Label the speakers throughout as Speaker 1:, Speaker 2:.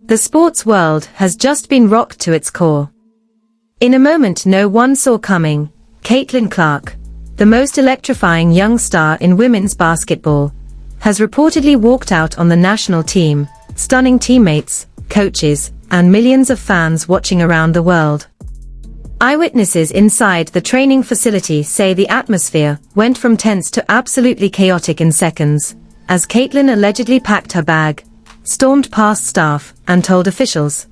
Speaker 1: The sports world has just been rocked to its core. In a moment no one saw coming, Caitlin Clark, the most electrifying young star in women's basketball, has reportedly walked out on the national team, stunning teammates, coaches, and millions of fans watching around the world. Eyewitnesses inside the training facility say the atmosphere went from tense to absolutely chaotic in seconds, as Caitlin allegedly packed her bag, stormed past staff, and told officials,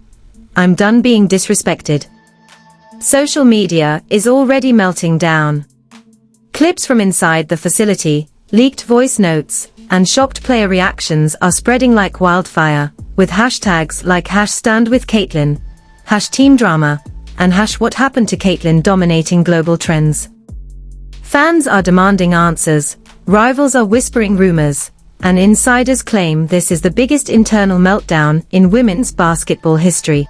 Speaker 1: "I'm done being disrespected." Social media is already melting down. Clips from inside the facility, leaked voice notes, and shocked player reactions are spreading like wildfire, with hashtags like #StandWithCaitlin, #TeamDrama, and #WhatHappenedToCaitlin dominating global trends. Fans are demanding answers, rivals are whispering rumors, and insiders claim this is the biggest internal meltdown in women's basketball history.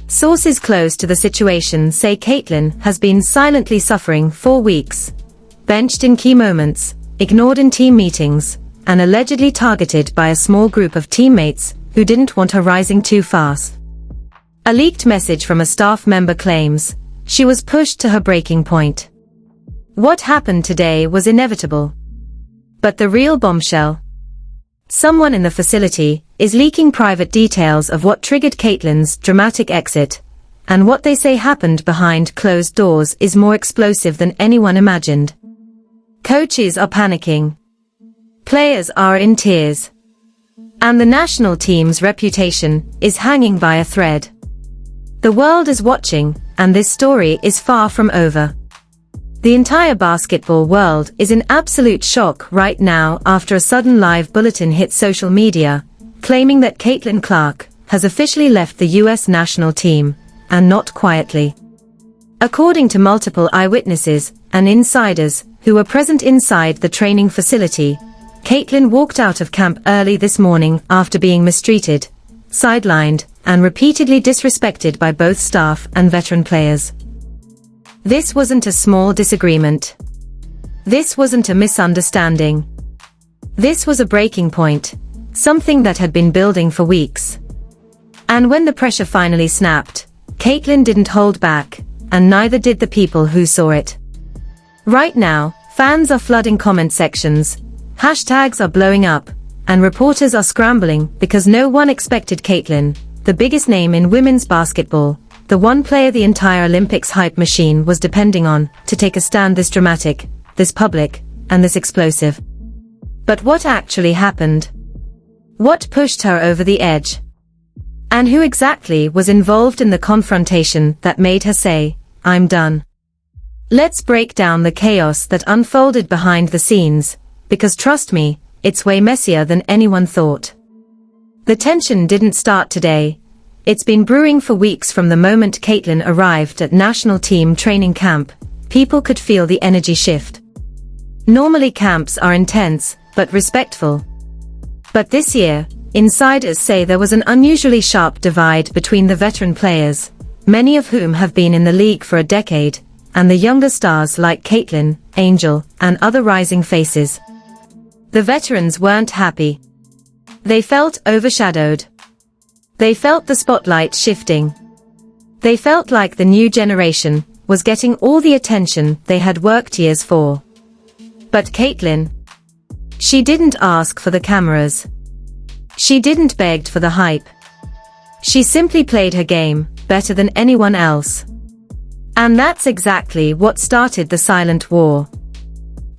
Speaker 1: Sources close to the situation say Caitlin has been silently suffering for weeks, benched in key moments, ignored in team meetings, and allegedly targeted by a small group of teammates who didn't want her rising too fast. A leaked message from a staff member claims she was pushed to her breaking point. What happened today was inevitable. But the real bombshell? Someone in the facility is leaking private details of what triggered Caitlin's dramatic exit, and what they say happened behind closed doors is more explosive than anyone imagined. Coaches are panicking. Players are in tears. And the national team's reputation is hanging by a thread. The world is watching, and this story is far from over. The entire basketball world is in absolute shock right now after a sudden live bulletin hit social media, claiming that Caitlin Clark has officially left the US national team, and not quietly. According to multiple eyewitnesses and insiders who were present inside the training facility, Caitlin walked out of camp early this morning after being mistreated, sidelined, and repeatedly disrespected by both staff and veteran players. This wasn't a small disagreement. This wasn't a misunderstanding. This was a breaking point, something that had been building for weeks. And when the pressure finally snapped, Caitlin didn't hold back, and neither did the people who saw it. Right now, fans are flooding comment sections, hashtags are blowing up, and reporters are scrambling because no one expected Caitlin, the biggest name in women's basketball, the one player the entire Olympics hype machine was depending on, to take a stand this dramatic, this public, and this explosive. But what actually happened? What pushed her over the edge? And who exactly was involved in the confrontation that made her say, "I'm done"? Let's break down the chaos that unfolded behind the scenes, because trust me, it's way messier than anyone thought. The tension didn't start today. It's been brewing for weeks. From the moment Caitlin arrived at national team training camp, people could feel the energy shift. Normally camps are intense, but respectful. But this year, insiders say there was an unusually sharp divide between the veteran players, many of whom have been in the league for a decade, and the younger stars like Caitlin, Angel, and other rising faces. The veterans weren't happy. They felt overshadowed. They felt the spotlight shifting. They felt like the new generation was getting all the attention they had worked years for. But Caitlin, she didn't ask for the cameras. She didn't beg for the hype. She simply played her game better than anyone else. And that's exactly what started the silent war.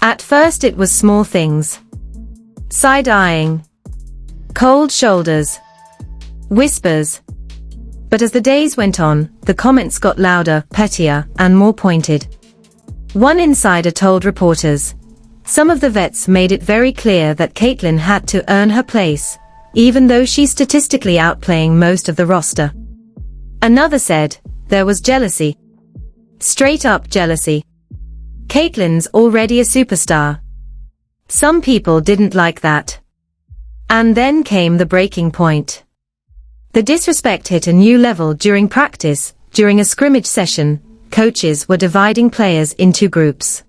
Speaker 1: At first it was small things. Side-eyeing. Cold shoulders. Whispers. But as the days went on, the comments got louder, pettier, and more pointed. One insider told reporters, some of the vets made it very clear that Caitlin had to earn her place, even though she's statistically outplaying most of the roster. Another said, there was jealousy. Straight up jealousy. Caitlin's already a superstar. Some people didn't like that. And then came the breaking point. The disrespect hit a new level during practice. During a scrimmage session, coaches were dividing players into groups.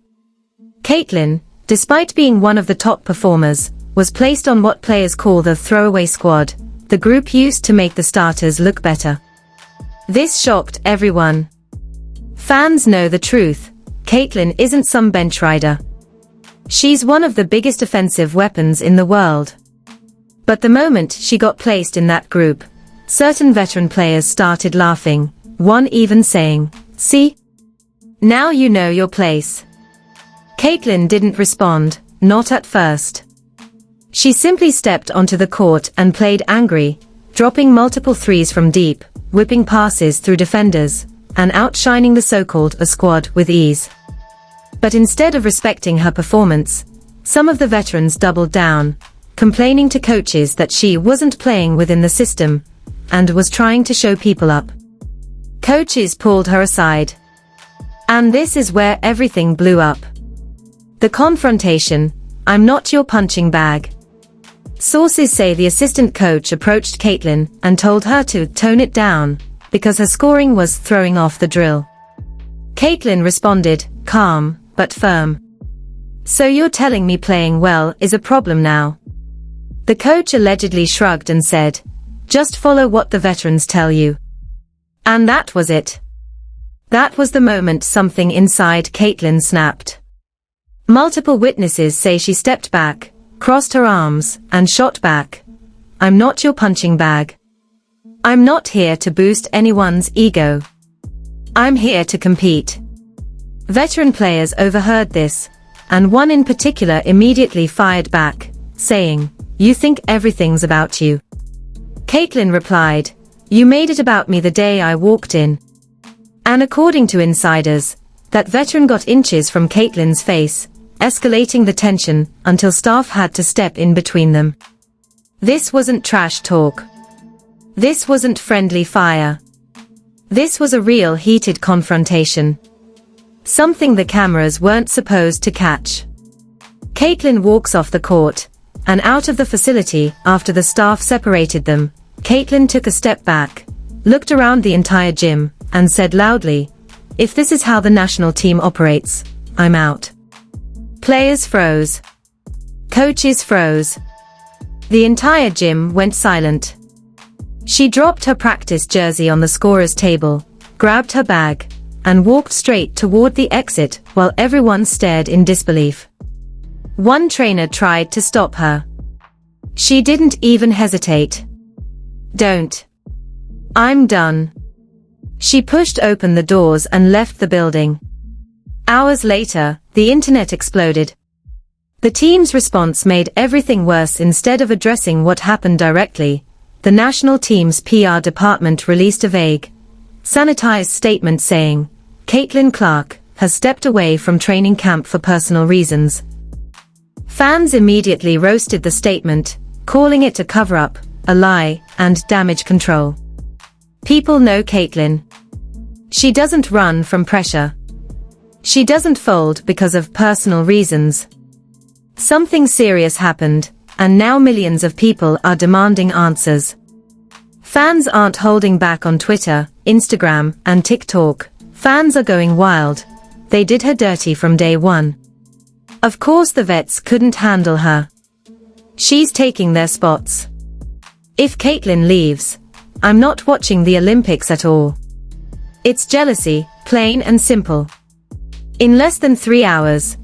Speaker 1: Caitlin, despite being one of the top performers, was placed on what players call the throwaway squad, the group used to make the starters look better. This shocked everyone. Fans know the truth. Caitlyn isn't some bench rider. She's one of the biggest offensive weapons in the world. But the moment she got placed in that group, certain veteran players started laughing, one even saying, "See? Now you know your place." Caitlyn didn't respond, not at first. She simply stepped onto the court and played angry, dropping multiple threes from deep, whipping passes through defenders, and outshining the so-called A squad with ease. But instead of respecting her performance, some of the veterans doubled down, complaining to coaches that she wasn't playing within the system, and was trying to show people up. Coaches pulled her aside. And this is where everything blew up. The confrontation, "I'm not your punching bag." Sources say the assistant coach approached Caitlyn and told her to tone it down, because her scoring was throwing off the drill. Caitlyn responded, calm, but firm. "So you're telling me playing well is a problem now?" The coach allegedly shrugged and said, "Just follow what the veterans tell you." And that was it. That was the moment something inside Caitlyn snapped. Multiple witnesses say she stepped back, crossed her arms, and shot back, "I'm not your punching bag. I'm not here to boost anyone's ego. I'm here to compete." Veteran players overheard this, and one in particular immediately fired back, saying, "You think everything's about you." Caitlyn replied, "You made it about me the day I walked in." And according to insiders, that veteran got inches from Caitlyn's face, escalating the tension until staff had to step in between them. This wasn't trash talk. This wasn't friendly fire. This was a real heated confrontation. Something the cameras weren't supposed to catch. Caitlyn walks off the court, and out of the facility after the staff separated them. Caitlyn took a step back, looked around the entire gym, and said loudly, "If this is how the national team operates, I'm out." Players froze. Coaches froze. The entire gym went silent. She dropped her practice jersey on the scorer's table, grabbed her bag, and walked straight toward the exit while everyone stared in disbelief. One trainer tried to stop her. She didn't even hesitate. "Don't. I'm done." She pushed open the doors and left the building. Hours later, the internet exploded. The team's response made everything worse. Instead of addressing what happened directly, the national team's PR department released a vague, sanitized statement saying, "Caitlyn Clark has stepped away from training camp for personal reasons." Fans immediately roasted the statement, calling it a cover-up, a lie, and damage control. People know Caitlyn. She doesn't run from pressure. She doesn't fold because of personal reasons. Something serious happened, and now millions of people are demanding answers. Fans aren't holding back on Twitter, Instagram, and TikTok. Fans are going wild. They did her dirty from day one. Of course the vets couldn't handle her. She's taking their spots. If Caitlyn leaves, I'm not watching the Olympics at all. It's jealousy, plain and simple. In less than 3 hours,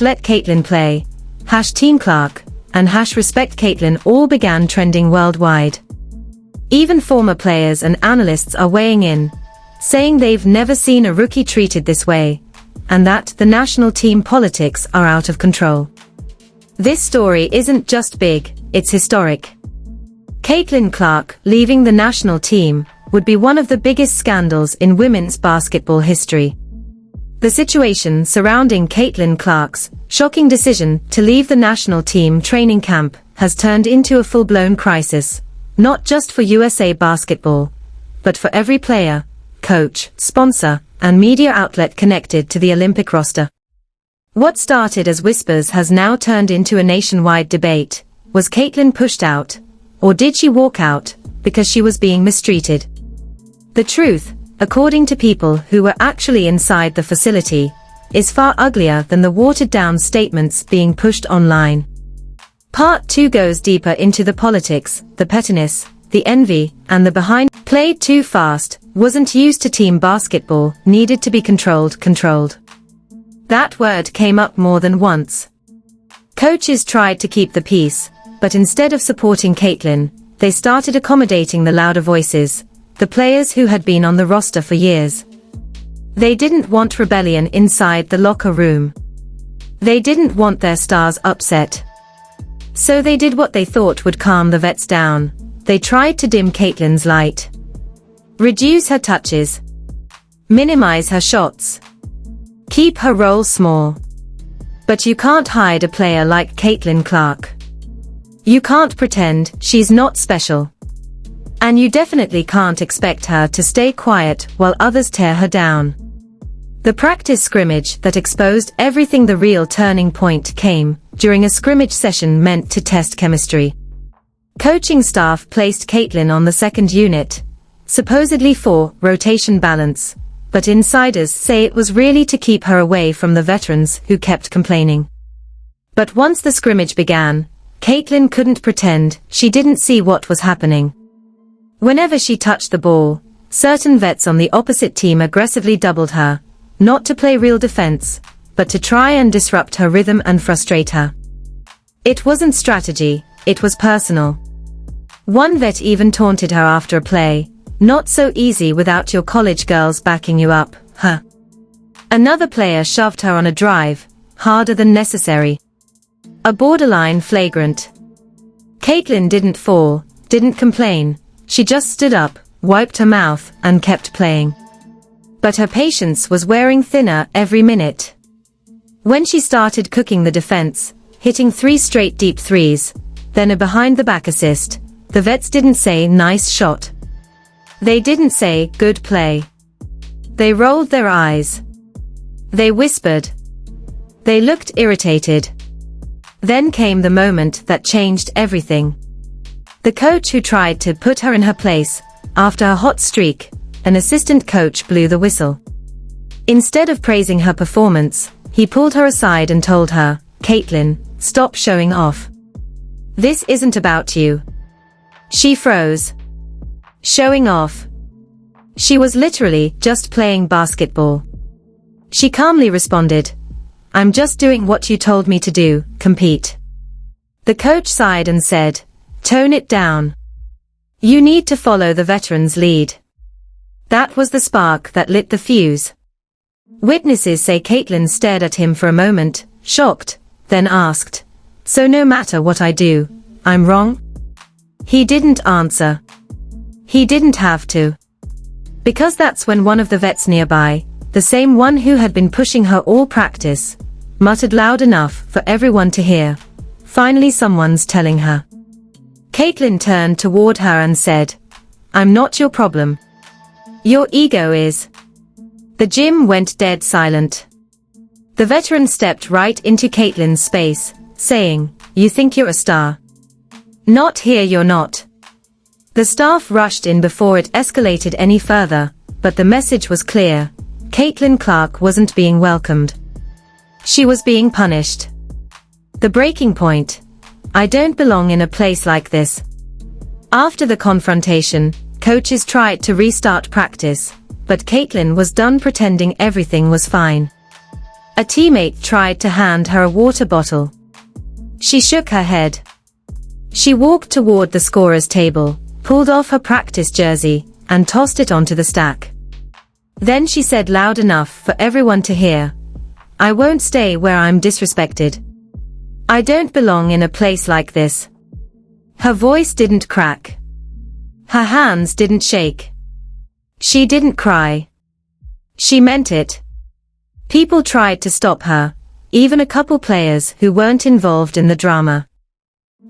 Speaker 1: #let Caitlyn play, #Team Clark, and #respect Caitlyn all began trending worldwide. Even former players and analysts are weighing in, saying they've never seen a rookie treated this way, and that the national team politics are out of control. This story isn't just big, it's historic. Caitlyn Clark leaving the national team would be one of the biggest scandals in women's basketball history. The situation surrounding Caitlyn Clark's shocking decision to leave the national team training camp has turned into a full-blown crisis, not just for USA basketball, but for every player, coach, sponsor, and media outlet connected to the Olympic roster. What started as whispers has now turned into a nationwide debate. Was Caitlyn pushed out, or did she walk out because she was being mistreated? The truth, according to people who were actually inside the facility, is far uglier than the watered-down statements being pushed online. Part 2 goes deeper into the politics, the pettiness, the envy, and the behind. Played too fast, wasn't used to team basketball, needed to be controlled. That word came up more than once. Coaches tried to keep the peace, but instead of supporting Caitlin, they started accommodating the louder voices, the players who had been on the roster for years. They didn't want rebellion inside the locker room. They didn't want their stars upset. So they did what they thought would calm the vets down. They tried to dim Caitlin's light. Reduce her touches. Minimize her shots. Keep her role small. But you can't hide a player like Caitlin Clark. You can't pretend she's not special. And you definitely can't expect her to stay quiet while others tear her down. The practice scrimmage that exposed everything. The real turning point came during a scrimmage session meant to test chemistry. Coaching staff placed Caitlin on the second unit, supposedly for rotation balance, but insiders say it was really to keep her away from the veterans who kept complaining. But once the scrimmage began, Caitlin couldn't pretend she didn't see what was happening. Whenever she touched the ball, certain vets on the opposite team aggressively doubled her, not to play real defense, but to try and disrupt her rhythm and frustrate her. It wasn't strategy, it was personal. One vet even taunted her after a play, "Not so easy without your college girls backing you up, huh?" Another player shoved her on a drive, harder than necessary. A borderline flagrant. Caitlin didn't fall, didn't complain, she just stood up, wiped her mouth, and kept playing. But her patience was wearing thinner every minute. When she started cooking the defense, hitting 3 straight deep threes, then a behind-the-back assist, the vets didn't say "nice shot." They didn't say "good play." They rolled their eyes. They whispered. They looked irritated. Then came the moment that changed everything. The coach who tried to put her in her place, after a hot streak, an assistant coach blew the whistle. Instead of praising her performance, he pulled her aside and told her, "Caitlin, stop showing off. This isn't about you." She froze. Showing off. She was literally just playing basketball. She calmly responded, "I'm just doing what you told me to do, compete." The coach sighed and said, "Tone it down. You need to follow the veterans' lead." That was the spark that lit the fuse. Witnesses say Caitlin stared at him for a moment, shocked, then asked, "So no matter what I do, I'm wrong?" He didn't answer. He didn't have to. Because that's when one of the vets nearby, the same one who had been pushing her all practice, muttered loud enough for everyone to hear, "Finally someone's telling her." Caitlin turned toward her and said, "I'm not your problem. Your ego is." The gym went dead silent. The veteran stepped right into Caitlin's space, saying, "You think you're a star? Not here, you're not." The staff rushed in before it escalated any further, but the message was clear. Caitlin Clark wasn't being welcomed. She was being punished. The breaking point. "I don't belong in a place like this." After the confrontation, coaches tried to restart practice, but Caitlin was done pretending everything was fine. A teammate tried to hand her a water bottle. She shook her head. She walked toward the scorer's table, pulled off her practice jersey, and tossed it onto the stack. Then she said loud enough for everyone to hear, "I won't stay where I'm disrespected. I don't belong in a place like this." Her voice didn't crack. Her hands didn't shake. She didn't cry. She meant it. People tried to stop her, even a couple players who weren't involved in the drama.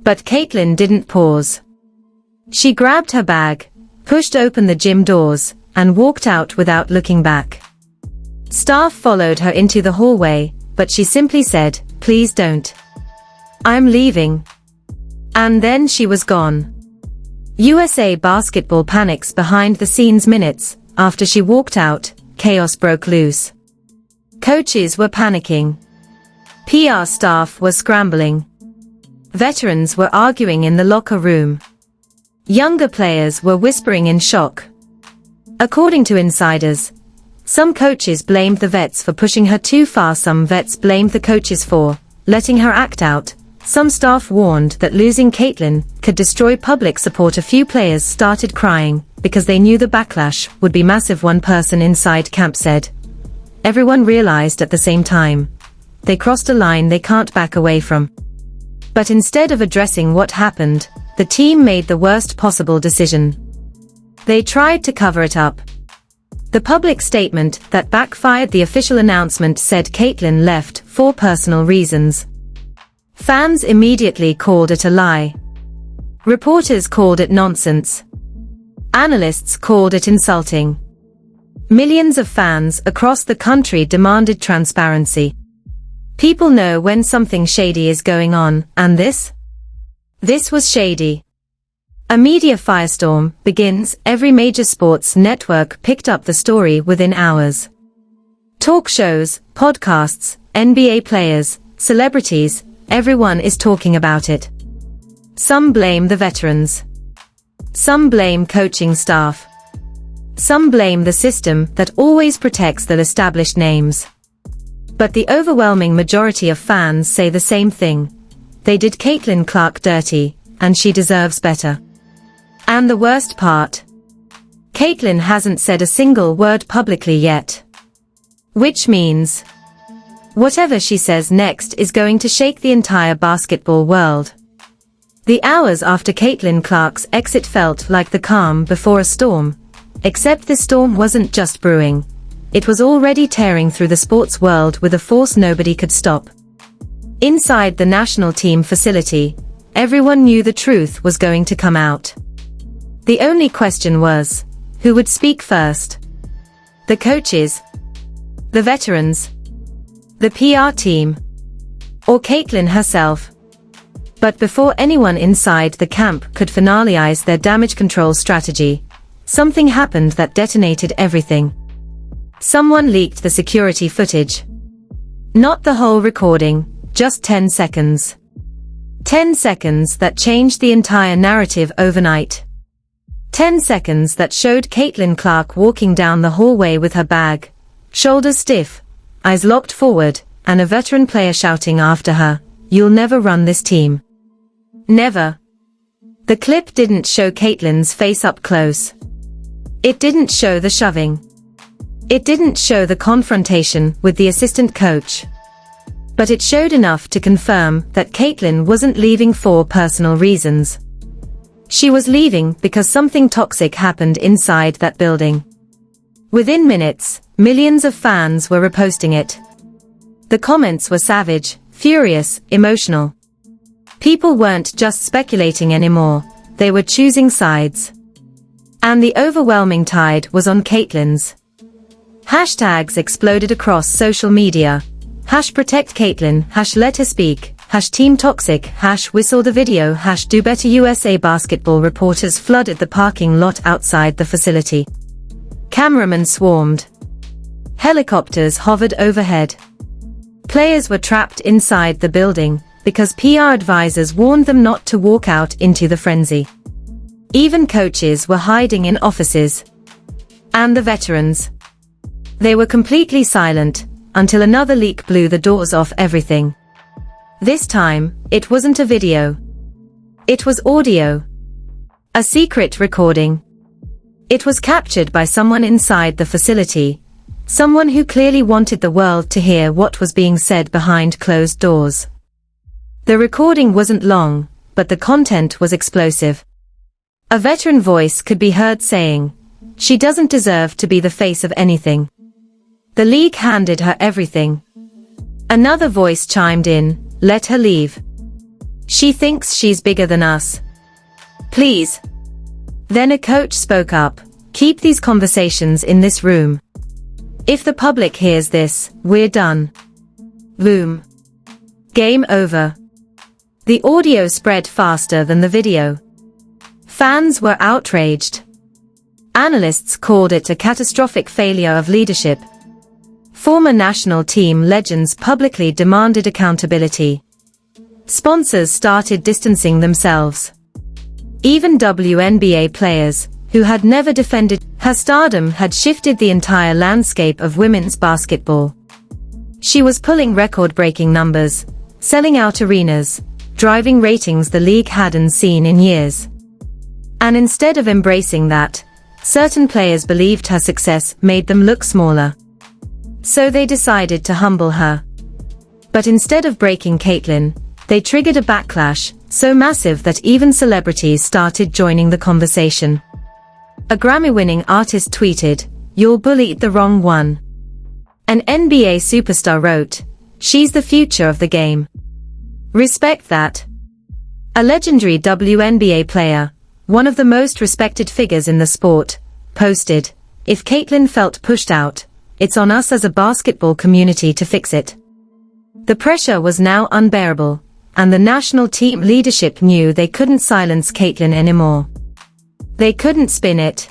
Speaker 1: But Caitlin didn't pause. She grabbed her bag, pushed open the gym doors, and walked out without looking back. Staff followed her into the hallway, but she simply said, "Please don't. I'm leaving." And then she was gone. USA Basketball panics behind the scenes. Minutes after she walked out, chaos broke loose. Coaches were panicking. PR staff were scrambling. Veterans were arguing in the locker room. Younger players were whispering in shock. According to insiders, some coaches blamed the vets for pushing her too far. Some vets blamed the coaches for letting her act out. Some staff warned that losing Caitlin could destroy public support. A few players started crying because they knew the backlash would be massive. One person inside camp said, "Everyone realized at the same time. They crossed a line they can't back away from." But instead of addressing what happened, the team made the worst possible decision. They tried to cover it up. The public statement that backfired. The official announcement said Caitlin left for personal reasons. Fans immediately called it a lie. Reporters called it nonsense. Analysts called it insulting. Millions of fans across the country demanded transparency. People know when something shady is going on, and this was shady. A media firestorm begins. Every major sports network picked up the story within hours. Talk shows, podcasts, NBA players, celebrities, everyone is talking about it. Some blame the veterans. Some blame coaching staff. Some blame the system that always protects the established names. But the overwhelming majority of fans say the same thing. They did Caitlin Clark dirty, and she deserves better. And the worst part? Caitlin hasn't said a single word publicly yet. Which means whatever she says next is going to shake the entire basketball world. The hours after Caitlin Clark's exit felt like the calm before a storm. Except this storm wasn't just brewing. It was already tearing through the sports world with a force nobody could stop. Inside the national team facility, everyone knew the truth was going to come out. The only question was, who would speak first? The coaches? The veterans? The PR team? Or Caitlin herself? But before anyone inside the camp could finalize their damage control strategy, something happened that detonated everything. Someone leaked the security footage. Not the whole recording, just 10 seconds. 10 seconds that changed the entire narrative overnight. 10 seconds that showed Caitlin Clark walking down the hallway with her bag, shoulders stiff, eyes locked forward, and a veteran player shouting after her, "You'll never run this team." Never. The clip didn't show Caitlin's face up close. It didn't show the shoving. It didn't show the confrontation with the assistant coach. But it showed enough to confirm that Caitlin wasn't leaving for personal reasons. She was leaving because something toxic happened inside that building. Within minutes, millions of fans were reposting it. The comments were savage, furious, emotional. People weren't just speculating anymore, they were choosing sides. And the overwhelming tide was on Caitlin's. Hashtags exploded across social media. #ProtectCaitlin, #LetHerSpeak, #TeamToxic, #Whistle the video, #DoBetterUSA. Basketball reporters flooded the parking lot outside the facility. Cameramen swarmed. Helicopters hovered overhead. Players were trapped inside the building because PR advisors warned them not to walk out into the frenzy. Even coaches were hiding in offices. And the veterans. They were completely silent, until another leak blew the doors off everything. This time, it wasn't a video. It was audio. A secret recording. It was captured by someone inside the facility, someone who clearly wanted the world to hear what was being said behind closed doors. The recording wasn't long, but the content was explosive. A veteran voice could be heard saying, "She doesn't deserve to be the face of anything. The league handed her everything." Another voice chimed in, "Let her leave. She thinks she's bigger than us. Please." Then a coach spoke up, "Keep these conversations in this room. If the public hears this, we're done." Boom. Game over. The audio spread faster than the video. Fans were outraged. Analysts called it a catastrophic failure of leadership. Former national team legends publicly demanded accountability. Sponsors started distancing themselves. Even WNBA players, who had never defended her stardom, had shifted the entire landscape of women's basketball. She was pulling record-breaking numbers, selling out arenas, driving ratings the league hadn't seen in years. And instead of embracing that, certain players believed her success made them look smaller. So they decided to humble her. But instead of breaking Caitlyn, they triggered a backlash so massive that even celebrities started joining the conversation. A Grammy-winning artist tweeted, "You'll bully the wrong one." An NBA superstar wrote, "She's the future of the game. Respect that." A legendary WNBA player, one of the most respected figures in the sport, posted, "If Caitlyn felt pushed out, it's on us as a basketball community to fix it." The pressure was now unbearable, and the national team leadership knew they couldn't silence Caitlyn anymore. They couldn't spin it.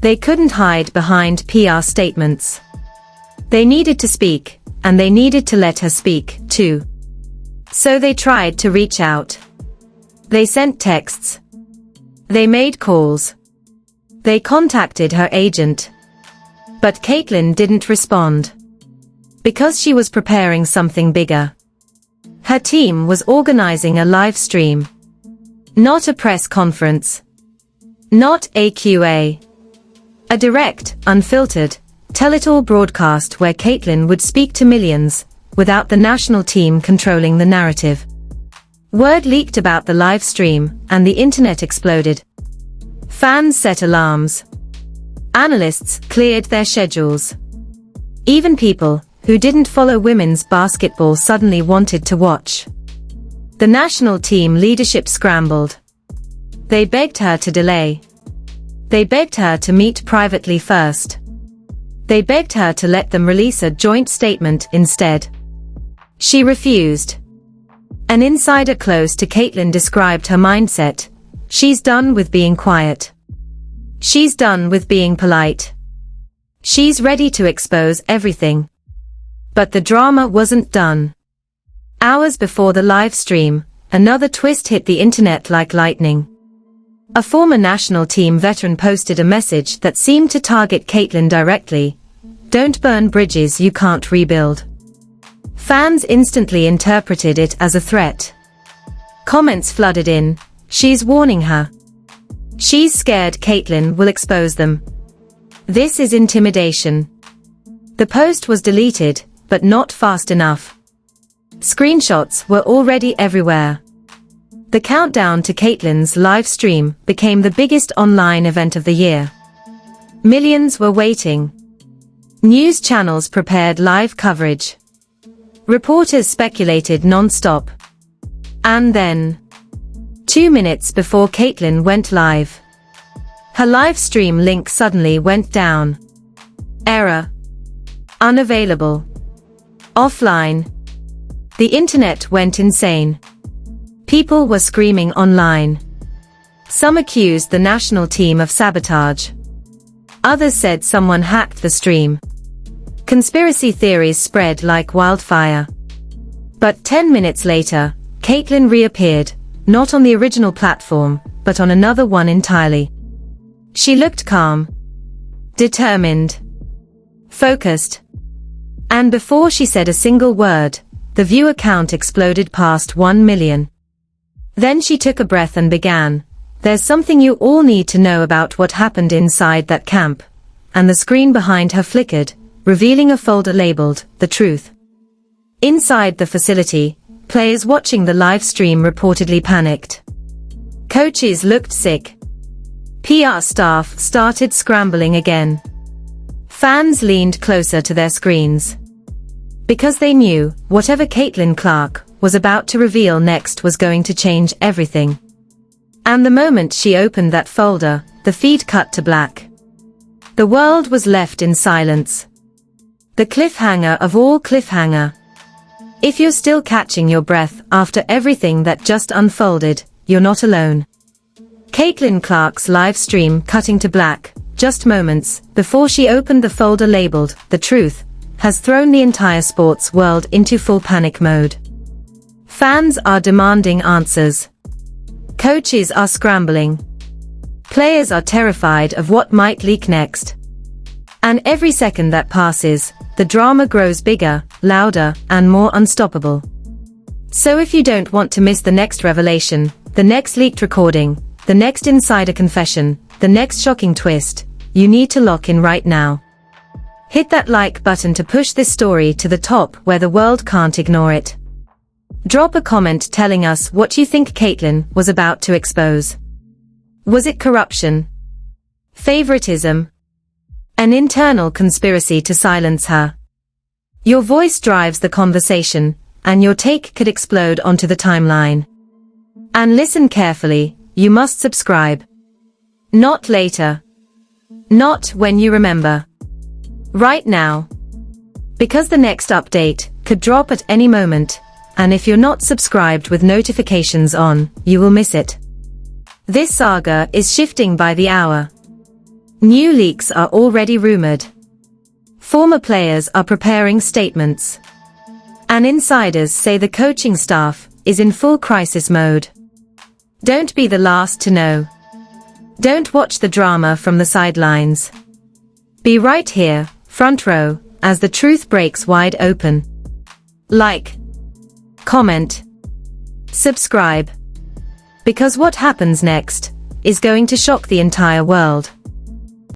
Speaker 1: They couldn't hide behind PR statements. They needed to speak, and they needed to let her speak, too. So they tried to reach out. They sent texts. They made calls. They contacted her agent. But Caitlyn didn't respond. Because she was preparing something bigger. Her team was organizing a live stream. Not a press conference. Not a Q&A. A direct, unfiltered, tell-it-all broadcast where Caitlyn would speak to millions, without the national team controlling the narrative. Word leaked about the live stream, and the internet exploded. Fans set alarms. Analysts cleared their schedules. Even people who didn't follow women's basketball suddenly wanted to watch. The national team leadership scrambled. They begged her to delay. They begged her to meet privately first. They begged her to let them release a joint statement instead. She refused. An insider close to Caitlyn described her mindset. She's done with being quiet. She's done with being polite. She's ready to expose everything. But the drama wasn't done. Hours before the live stream, another twist hit the internet like lightning. A former national team veteran posted a message that seemed to target Caitlyn directly. "Don't burn bridges you can't rebuild." Fans instantly interpreted it as a threat. Comments flooded in, "She's warning her. She's scared Caitlyn will expose them. This is intimidation." The post was deleted, but not fast enough. Screenshots were already everywhere. The countdown to Caitlyn's live stream became the biggest online event of the year. Millions were waiting. News channels prepared live coverage. Reporters speculated non-stop. And then, 2 minutes before Caitlyn went live, her live stream link suddenly went down. Error. Unavailable. Offline. The internet went insane. People were screaming online. Some accused the national team of sabotage. Others said someone hacked the stream. Conspiracy theories spread like wildfire. But 10 minutes later, Caitlyn reappeared, not on the original platform, but on another one entirely. She looked calm, determined, focused. And before she said a single word, the viewer count exploded past 1 million. Then she took a breath and began, "There's something you all need to know about what happened inside that camp." And the screen behind her flickered, revealing a folder labeled, "The Truth." Inside the facility, players watching the live stream reportedly panicked. Coaches looked sick. PR staff started scrambling again. Fans leaned closer to their screens. Because they knew, whatever Caitlyn Clark was about to reveal next was going to change everything. And the moment she opened that folder, the feed cut to black. The world was left in silence. The cliffhanger of all cliffhanger. If you're still catching your breath after everything that just unfolded, you're not alone. Caitlyn Clark's live stream cutting to black, just moments before she opened the folder labeled, "The Truth," has thrown the entire sports world into full panic mode. Fans are demanding answers. Coaches are scrambling. Players are terrified of what might leak next. And every second that passes, the drama grows bigger, louder, and more unstoppable. So if you don't want to miss the next revelation, the next leaked recording, the next insider confession, the next shocking twist, you need to lock in right now. Hit that like button to push this story to the top where the world can't ignore it. Drop a comment telling us what you think Caitlyn was about to expose. Was it corruption? Favoritism? An internal conspiracy to silence her? Your voice drives the conversation, and your take could explode onto the timeline. And listen carefully, you must subscribe. Not later. Not when you remember. Right now. Because the next update could drop at any moment, and if you're not subscribed with notifications on, you will miss it. This saga is shifting by the hour. New leaks are already rumored. Former players are preparing statements. And insiders say the coaching staff is in full crisis mode. Don't be the last to know. Don't watch the drama from the sidelines. Be right here, front row, as the truth breaks wide open. Like, comment, subscribe. Because what happens next is going to shock the entire world.